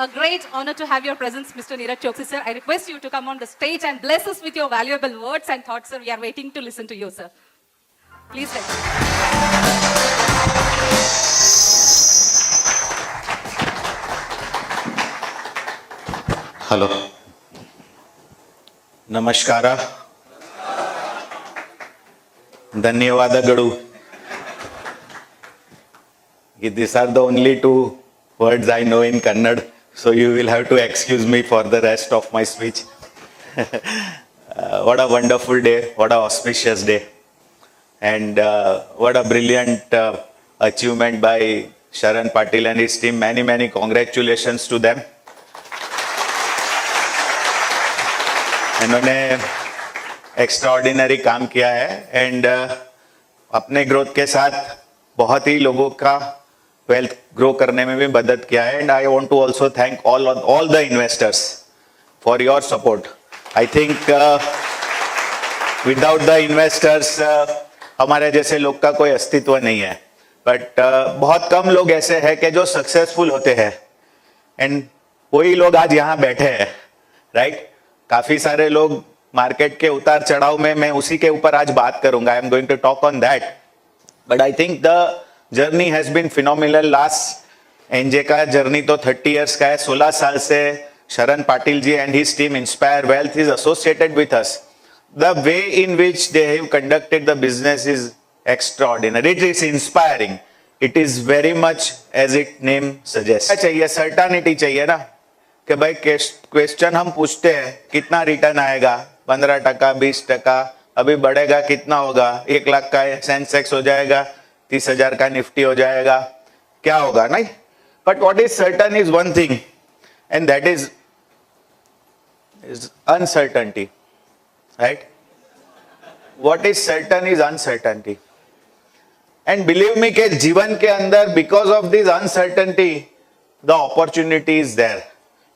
a great honor to have your presence, Mr. Neeraj Choksi, sir. I request you to come on the stage and bless us with your valuable words and thoughts, sir. We are waiting to listen to you, sir. Please welcome. Hello ನಮಸ್ಕಾರ ಧನ್ಯವಾದಗಳು These are the only two words I know in Kannada, so you will have to excuse me for the rest of my speech. What a wonderful day, what a auspicious day, and what a brilliant achievement by Sharan Patil and his team. Many congratulations to them. इन्होंने extraordinary काम किया है and अपने growth के साथ बहुत ही लोगों का वेल्थ ग्रो करने में भी मदद किया है and I want to also thank all the investors for your support. I think without the investors हमारे जैसे लोग का कोई अस्तित्व नहीं है. बट बहुत कम लोग ऐसे हैं कि जो सक्सेसफुल होते हैं एंड वही लोग आज यहाँ बैठे हैं, राइट. काफी सारे लोग मार्केट के उतार चढ़ाव में, मैं उसी के ऊपर आज बात करूंगा. I am going to talk on that. But I think the journey has been phenomenal. Last NJ का जर्नी तो 30 इयर्स का है. 16 साल से Sharan Patil ji and his team inspire wealth is associated with us. The way in which they have conducted the business is extraordinary. It is inspiring. It is very much as it name suggest. चाहिए certainty चाहिए ना कि भाई question हम पूछते हैं कितना return आएगा, 15%, 20%, अभी बढ़ेगा कितना होगा, 1 लाख का सेंसेक्स हो जाएगा, 30,000 का निफ्टी हो जाएगा, क्या होगा, नहीं. But what is certain is one thing and that is uncertainty, right. What is certain is uncertainty. And believe me के जीवन के अंदर because of this uncertainty the opportunity is there.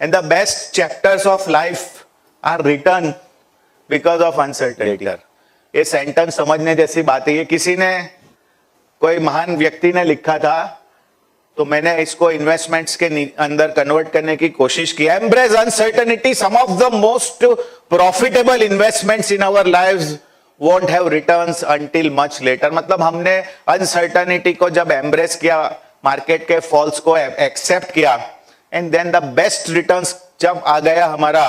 And the best chapters of life are written because of uncertainty. ये sentence समझने जैसी बात है. ये किसी ने, कोई महान व्यक्ति ने लिखा था, तो मैंने इसको इन्वेस्टमेंट्स के अंदर कन्वर्ट करने की कोशिश की. Embrace uncertainty. Some of the most profitable investments in our lives won't have returns until much later. मतलब हमने अनसर्टेनिटी को जब एम्ब्रेस किया, मार्केट के फॉल्स को एक्सेप्ट किया, and then the best returns जब आ गया हमारा,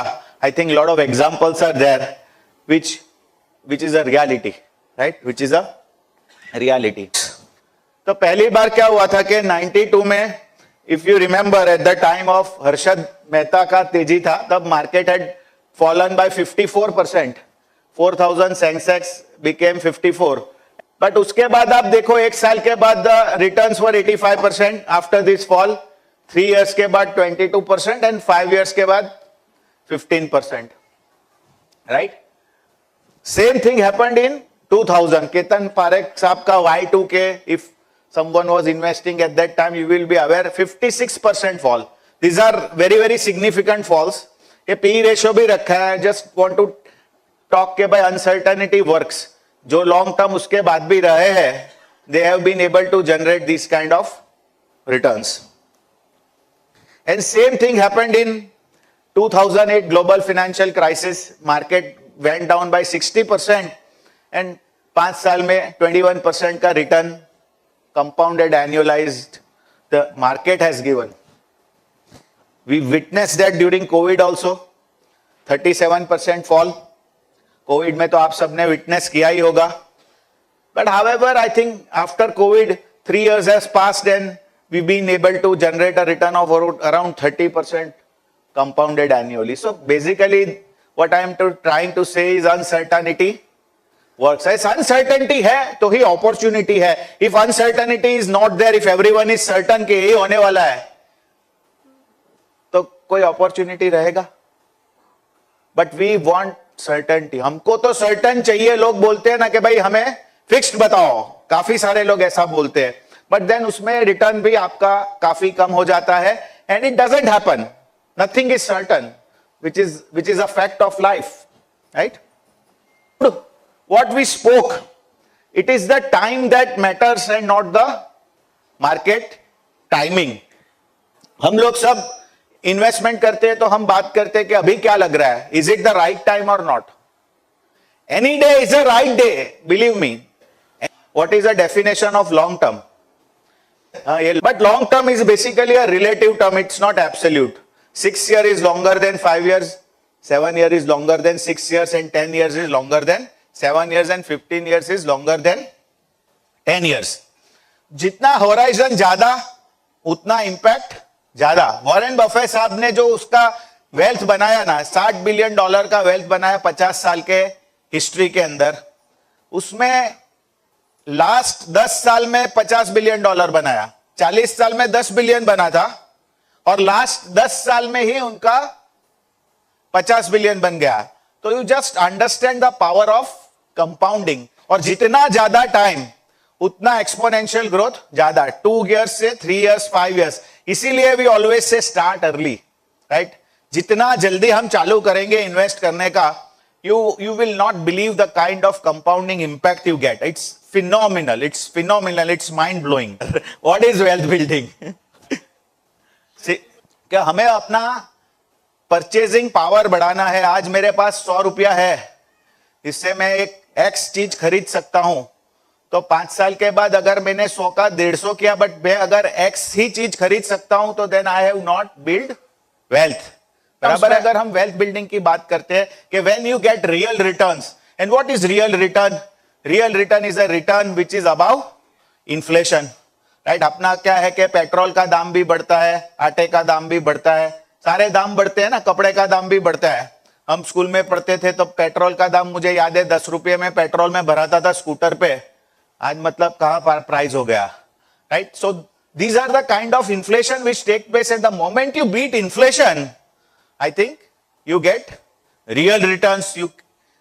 I think lot of examples are there which is a reality, right, which is a reality. तो पहली बार क्या हुआ था कि 92 में, if you remember at the time of Harshad Mehta का तेजी था, तब market had fallen by 54%. 4,000 Sensex became 54. But उसके बाद आप देखो, एक साल के बाद the returns were 85% after this fall. 3 years के बाद 22% and 5 years के बाद 15%, right. Same thing happened in 2000. Ketan Parekh साहब का Y2K, if someone was investing at that time, you will be aware, 56% fall. These are very significant falls. ये PE ratio भी रखा है. Just want to talk के भाई uncertainty works. जो long term उसके बाद भी रहे हैं, they have been able to generate this kind of returns. And same thing happened in 2008 global financial crisis. Market went down by 60% and 5 साल में 21% का return compounded annualized the market has given. We witnessed that during COVID also. 37% fall. COVID में तो आप सबने witness किया ही होगा. But however, I think after COVID, 3 years has passed and we've been able to generate a return of around 30% compounded annually. So basically what I am trying to say is uncertainty works. As uncertainty है तो ही opportunity है. If uncertainty is not there, if everyone is certain कि यही होने वाला है, तो कोई opportunity रहेगा. But we want certainty. हमको तो certain चाहिए. लोग बोलते हैं ना कि भाई हमें fixed बताओ. काफी सारे लोग ऐसा बोलते हैं. बट देन उसमें रिटर्न भी आपका काफी कम हो जाता है and it doesn't happen. Nothing is certain, which is a fact of life, right. What we spoke, it is the time that matters and not the market timing. हम लोग सब इन्वेस्टमेंट करते हैं तो हम बात करते हैं कि अभी क्या लग रहा है, is it the right time or not. Any day is a right day, believe me. What is the definition of long term? But long term is basically a relative term, it's not absolute. 6 years is longer than 5 years, 7 years is longer than 6 years, and 10 years is longer than 7 years, and 15 years is longer than 10 years. जितना horizon ज्यादा उतना impact ज्यादा. Warren Buffett साहब ने जो उसका wealth बनाया ना, $60 बिलियन का वेल्थ बनाया 50 साल के हिस्ट्री के अंदर, उसमें लास्ट 10 साल में $50 बिलियन बनाया, 40 साल में 10 बिलियन बना था, और लास्ट 10 साल में ही उनका 50 बिलियन बन गया. तो you just understand the power of compounding. और जितना ज्यादा टाइम उतना एक्सपोनेंशियल ग्रोथ ज्यादा, 2 इयर्स से 3 इयर्स 5 इयर्स. इसीलिए we always say start early, right. जितना जल्दी हम चालू करेंगे इन्वेस्ट करने का, you will not believe the kind of compounding impact you get. It's phenomenal, it's mind blowing. What is wealth building? See, क्या हमें अपना परचेजिंग पावर बढ़ाना है. आज मेरे पास 100 रुपया है, इससे मैं एक एक्स चीज खरीद सकता हूं. तो 5 साल के बाद अगर मैंने 100 का 150 किया, बट मैं अगर एक्स ही चीज खरीद सकता हूं, तो then I have not build wealth. बराबर. अगर हम वेल्थ बिल्डिंग की बात करते हैं कि when you get real returns, and what is real return? Real return is a return which is above inflation, right. अपना क्या है कि पेट्रोल का दाम भी बढ़ता है, आटे का दाम भी बढ़ता है, सारे दाम बढ़ते हैं ना, कपड़े का दाम भी बढ़ता है. हम स्कूल में पढ़ते थे तो पेट्रोल का दाम मुझे याद है 10 रुपये में पेट्रोल में भराता था स्कूटर पे. आज मतलब कहां प्राइस हो गया, right. So these are the kind of inflation which take place. And the moment you beat inflation, I think you get real returns. You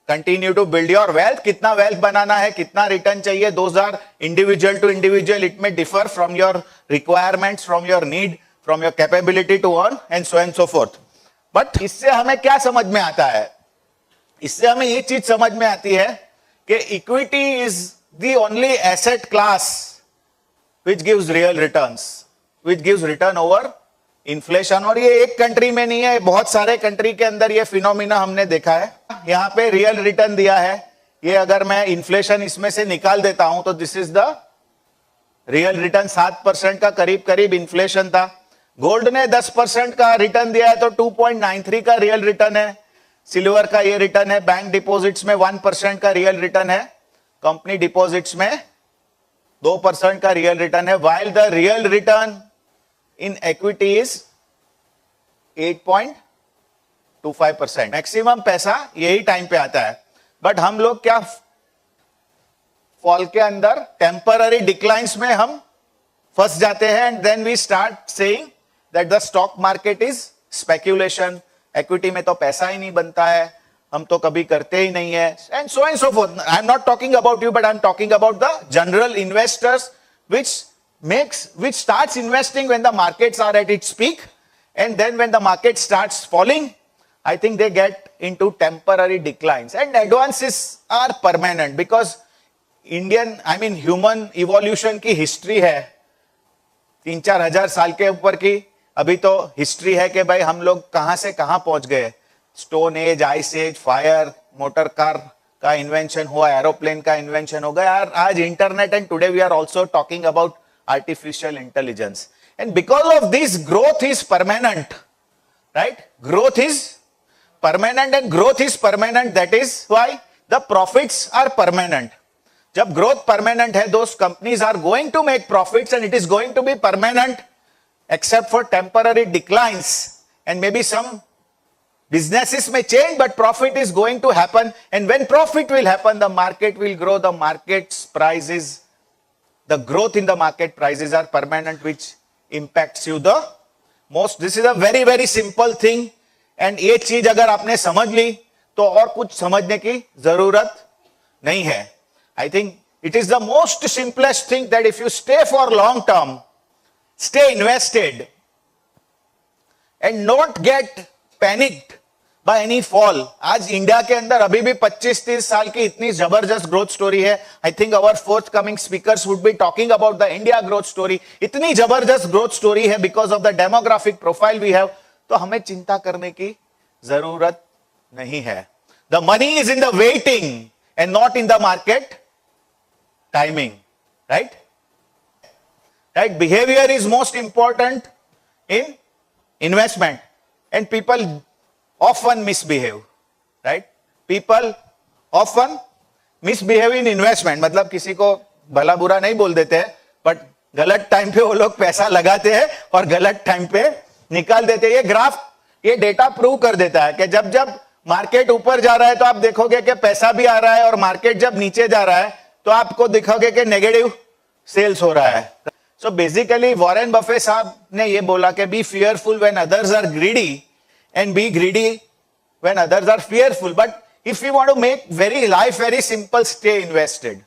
continue to build your wealth. कितना wealth बनाना है, कितना return चाहिए, those are individual to individual. It may differ from your requirements, from your need, from your capability to earn, and so and so forth. But इससे हमें क्या समझ में आता है? इससे हमें ये चीज समझ में आती है कि equity is the only asset class which gives real returns, which gives return over inflation. और ये एक कंट्री में नहीं है, बहुत सारे कंट्री के अंदर ये फिनोमिना हमने देखा है. यहां पे रियल रिटर्न दिया है, ये अगर मैं इन्फ्लेशन इसमें से निकाल देता हूं तो this is the real return. 7% का करीब करीब इन्फ्लेशन था. गोल्ड ने 10% का रिटर्न दिया है, तो 2.93 का रियल रिटर्न है. सिल्वर का ये रिटर्न है. बैंक डिपॉजिट्स में 1% का रियल रिटर्न है. कंपनी डिपॉजिट्स में 2% का रियल रिटर्न है. While the real return in equity is 8.25%. Maximum पैसा यही टाइम पे आता है. बट हम लोग क्या फॉल के अंदर टेम्पररी डिक्लाइंस में हम फंस जाते हैं. And then we start saying that the stock market is speculation. Equity में तो पैसा ही नहीं बनता है, हम तो कभी करते ही नहीं है, and so fourth. I am not talking about you, but I am talking about the general investors which starts investing when the markets are at its peak, and then when the market starts falling, I think they get into temporary declines. And advances are permanent because human evolution की history है 3-4 हजार साल के ऊपर की. अभी तो history है कि भाई हम लोग कहां से कहां पहुंच गए. Stone age, ice age, fire, motor car का इन्वेंशन हुआ, एरोप्लेन का इन्वेंशन हो गया, आज internet. And today we are also talking about artificial intelligence. And because of this, growth is permanent, right? Growth is permanent, and growth is permanent. That is why the profits are permanent. जब growth permanent है, those companies are going to make profits, and it is going to be permanent, except for temporary declines. And maybe some businesses may change, but profit is going to happen. And when profit will happen, the market will grow. The market's prices, the growth in the market prices are permanent, which impacts you the most. This is a very very simple thing, and ये चीज अगर आपने समझ ली तो और कुछ समझने की जरूरत नहीं है. I think it is the most simplest thing that if you stay for long term, stay invested, and not get panicked by any fall. आज इंडिया के अंदर अभी भी 25-30 साल की इतनी जबरदस्त ग्रोथ स्टोरी है. I think our fourth coming speakers would be talking about the India growth story. इतनी जबरदस्त ग्रोथ स्टोरी है because of the demographic profile we have. तो हमें चिंता करने की जरूरत नहीं है. The money is in the waiting and not in the market timing. Right. Right? Behavior is most important in investment, and people often misbehave. Right? People often misbehave in investment. मतलब किसी को भला बुरा नहीं बोल देते हैं, बट गलत टाइम पे वो लोग पैसा लगाते हैं और गलत टाइम पे निकाल देते हैं. ये ग्राफ, ये डेटा प्रूव कर देता है कि जब जब मार्केट ऊपर जा रहा है तो आप देखोगे कि पैसा भी आ रहा है, और मार्केट जब नीचे जा रहा है तो आपको दिखोगे कि नेगेटिव सेल्स हो रहा है. So basically वॉरेन बफे साहब ने ये बोला कि B fearful when others are greedy and be greedy when others are fearful. But if you want to make life very simple, stay invested.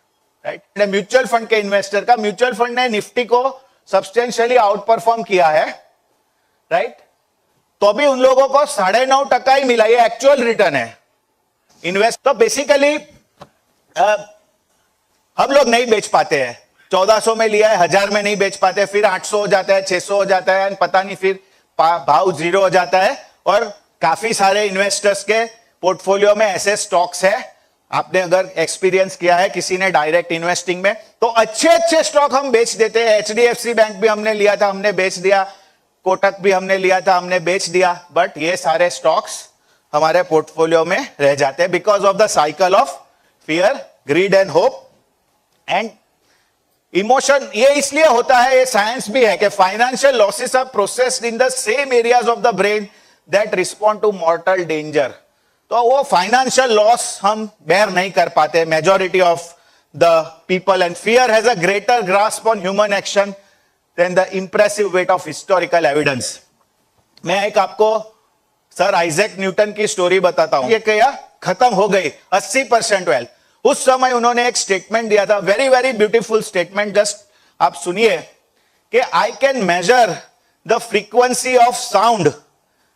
Right? Mutual fund के investor का, mutual fund ने Nifty को substantially out perform किया है. Right. तो भी उन लोगों को 9.5% ही मिला. ये एक्चुअल रिटर्न है. इन्वेस्ट तो बेसिकली हम लोग नहीं बेच पाते हैं. 1400 में लिया है, 1000 में नहीं बेच पाते, फिर 800 हो जाता है, 600 हो जाता है, पता नहीं फिर भाव जीरो हो जाता है. और काफी सारे इन्वेस्टर्स के पोर्टफोलियो में ऐसे स्टॉक्स है. आपने अगर एक्सपीरियंस किया है किसी ने डायरेक्ट इन्वेस्टिंग में, तो अच्छे अच्छे स्टॉक हम बेच देते हैं. HDFC बैंक भी हमने लिया था, हमने बेच दिया. कोटक भी हमने लिया था, हमने बेच दिया. बट ये सारे स्टॉक्स हमारे पोर्टफोलियो में रह जाते हैं because of the cycle of fear, greed and hope and emotion. ये इसलिए होता है, ये साइंस भी है, कि financial losses are processed in the same areas of the brain that respond to mortal danger. तो वो फाइनेंशियल लॉस हम बेयर नहीं कर पाते, majority of the people. And fear has a greater grasp on human action than the impressive weight of historical evidence. मैं एक आपको sir Isaac Newton की स्टोरी बताता हूं. ये क्या खत्म हो गई 80% वेल्थ. उस समय उन्होंने एक स्टेटमेंट दिया था, very very beautiful statement. Just आप सुनिए कि I can measure the frequency of sound.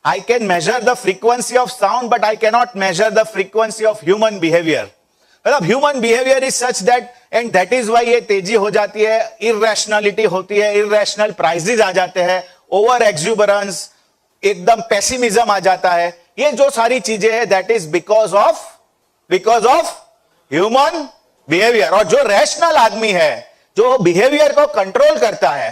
I can measure the frequency of sound but I can not measure the frequency of human behaviour. मतलब human behaviour is such that, and that is why ये तेजी हो जाती है, इररेशनलिटी होती है, irrational prices आ जाते हैं, ओवर एक्सुबरेंस, एकदम पेसिमिज्म आ जाता है. ये जो सारी चीजें हैं that is because of human behaviour. और जो रैशनल आदमी है, जो बिहेवियर को कंट्रोल करता है,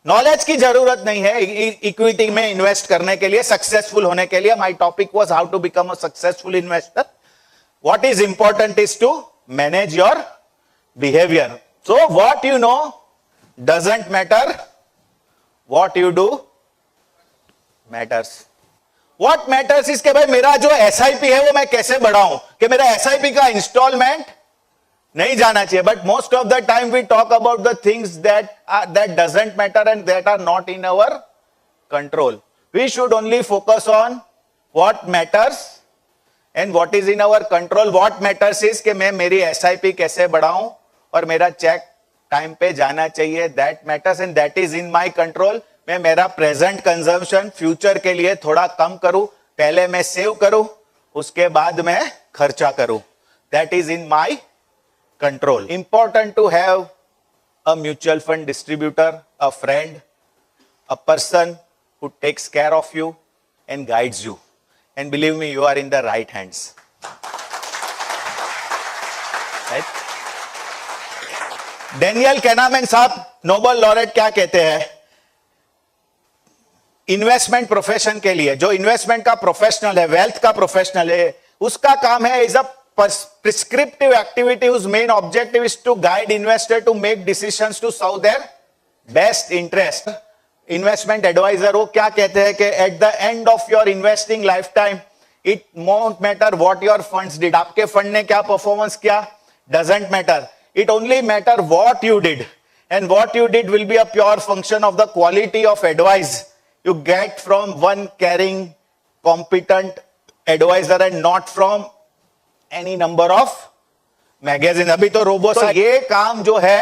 नॉलेज की जरूरत नहीं है इक्विटी में इन्वेस्ट करने के लिए, सक्सेसफुल होने के लिए. My topic was how to become a successful investor. What is important is to manage your behaviour. So what you know doesn't matter, what you do matters. What matters is कि भाई मेरा जो SIP है वो मैं कैसे बढ़ाऊं, कि मेरा SIP का इंस्टॉलमेंट नहीं जाना चाहिए. But most of the time we talk about the things that doesn't matter and that are not in our control. We should only focus on what matters and what is in our control. What matters is कि मैं मेरी SIP कैसे बढ़ाऊं और मेरा check time पे जाना चाहिए. That matters and that is in my control. मैं मेरा प्रेजेंट कंजम्पशन फ्यूचर के लिए थोड़ा कम करूं, पहले मैं सेव करूं, उसके बाद मैं खर्चा करूं. That is in my control. Important to have a mutual fund distributor, a friend, a person who takes care of you and guides you. And believe me, you are in the right hands. Right? Daniel Kahneman साहब Nobel laureate क्या कहते हैं investment profession के लिए? जो investment का professional है, wealth का प्रोफेशनल है, उसका काम है is a prescriptive activity whose main objective is to guide investor to make decisions to serve their best interest. Investment advisor वो क्या कहते हैं कि at the end of your investing life time it won't matter what your funds did. आपके fund ने क्या performance किया doesn't matter. It only matter what you did, and what you did will be a pure function of the quality of advice you get from one caring, competent advisor and not from any number of magazine. अभी तो robo तो ये काम जो है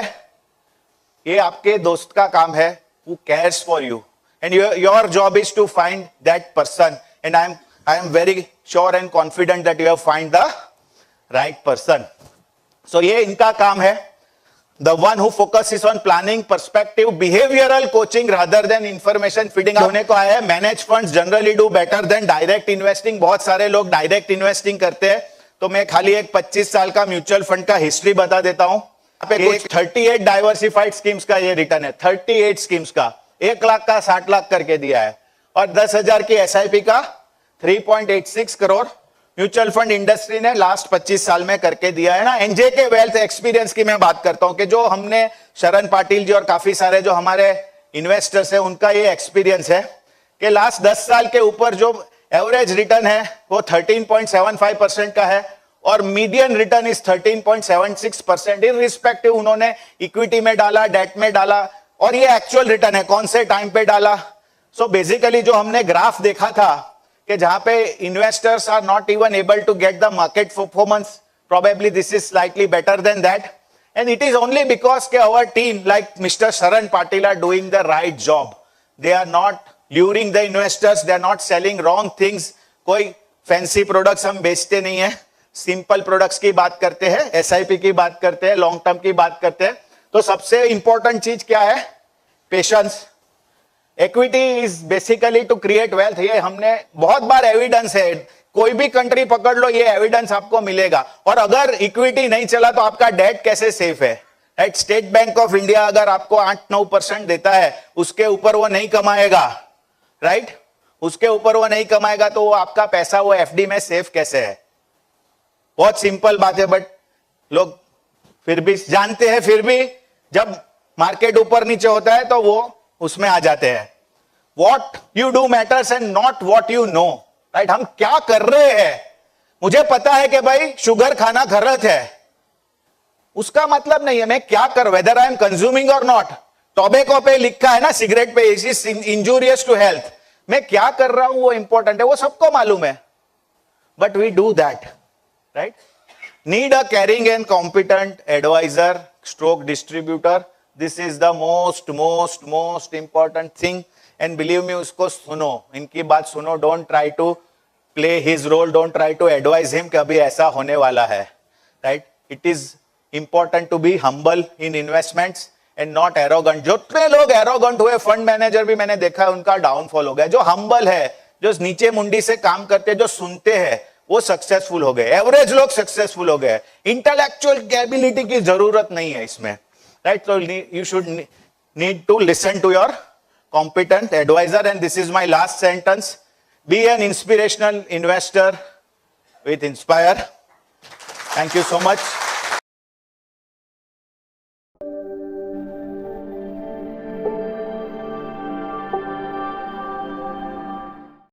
ये आपके दोस्त का काम है who cares for you, and your job is to find that person, and I am very sure and confident that you have find the right person. So ये इनका काम है. the one who focuses on planning, perspective, behavioral coaching rather than information feeding होने को आया है. Managed funds generally do better than direct investing. बहुत सारे लोग डायरेक्ट इन्वेस्टिंग करते हैं, तो मैं खाली एक 25 साल का म्यूचुअल फंड का हिस्ट्री बता देता हूं. यहाँ पे कुछ 38 डाइवर्सिफाइड स्कीम्स का ये रिटर्न है. 38 स्कीम्स का 1 लाख का 60 लाख करके दिया है, और 10,000 की एसआईपी का 3.86 करोड़ म्यूचुअल फंड इंडस्ट्री ने लास्ट 25 साल में करके दिया है ना. एनजे के वेल्थ एक्सपीरियंस की मैं बात करता हूं कि जो हमने शरण पाटिल जी और काफी सारे जो हमारे इन्वेस्टर्स हैं उनका ये एक्सपीरियंस है कि लास्ट 10 साल के ऊपर जो एवरेज रिटर्न है वो 13.75% का है, और median return is 13.76%. In respective उन्होंने इक्विटी में डाला, डेट में डाला, और ये एक्चुअल रिटर्न है कौन से टाइम पे डाला. सो बेसिकली जो हमने ग्राफ देखा था कि जहां पे investors are not even able to get the market performance, probably this is slightly better than that, and it is only because ke our team like Mr. Sharan Patil are doing the right job. They are not luring the investors, they are not selling wrong things. कोई fancy products हम बेचते नहीं है, simple products की बात करते हैं, SIP की बात करते हैं, लॉन्ग टर्म की बात करते हैं. तो सबसे इंपॉर्टेंट चीज क्या है? Patience. Equity is basically to create wealth. ये हमने बहुत बार एविडेंस है, कोई भी कंट्री पकड़ लो ये एविडेंस आपको मिलेगा. और अगर इक्विटी नहीं चला तो आपका डेट कैसे सेफ है? Right. State bank of India अगर आपको 8-9% देता है, उसके ऊपर वो नहीं कमाएगा. राइट. उसके ऊपर वो नहीं कमाएगा, तो वो आपका पैसा वो एफडी में सेफ कैसे है? बहुत सिंपल बात है, बट लोग फिर भी जानते हैं, फिर भी जब मार्केट ऊपर नीचे होता है तो वो उसमें आ जाते हैं. What you do matters and not what you know. Right. हम क्या कर रहे हैं? मुझे पता है कि भाई शुगर खाना गलत है, उसका मतलब नहीं है मैं क्या कर, वेदर आई एम कंज्यूमिंग और नॉट. टोबैको पे लिखा है ना, सिगरेट पे, इज इंजूरियस टू हेल्थ. मैं क्या कर रहा हूं वो इंपॉर्टेंट है, वो सबको मालूम है, but we do that. Right. Need a caring and competent advisor stroke distributor. This is the most important thing. And believe me, उसको सुनो, इनकी बात सुनो. Don't try to play his role, don't try to advise him कि अभी ऐसा होने वाला है. Right. It is important to be humble in investments and not arrogant. जितने लोग एरोगेंट हुए, फंड मैनेजर भी मैंने देखा है, उनका डाउनफॉल हो गया. जो हम्बल है, जो नीचे मुंडी से काम करते हैं, जो सुनते हैं, वो सक्सेसफुल हो गए. एवरेज लोग सक्सेसफुल हो गए. इंटेलेक्चुअल कैपेबिलिटी की जरूरत नहीं है इसमें. Right. So you should need to listen to your competent advisor, and this is my last sentence. Be an inspirational investor with Inspire. Thank you so much.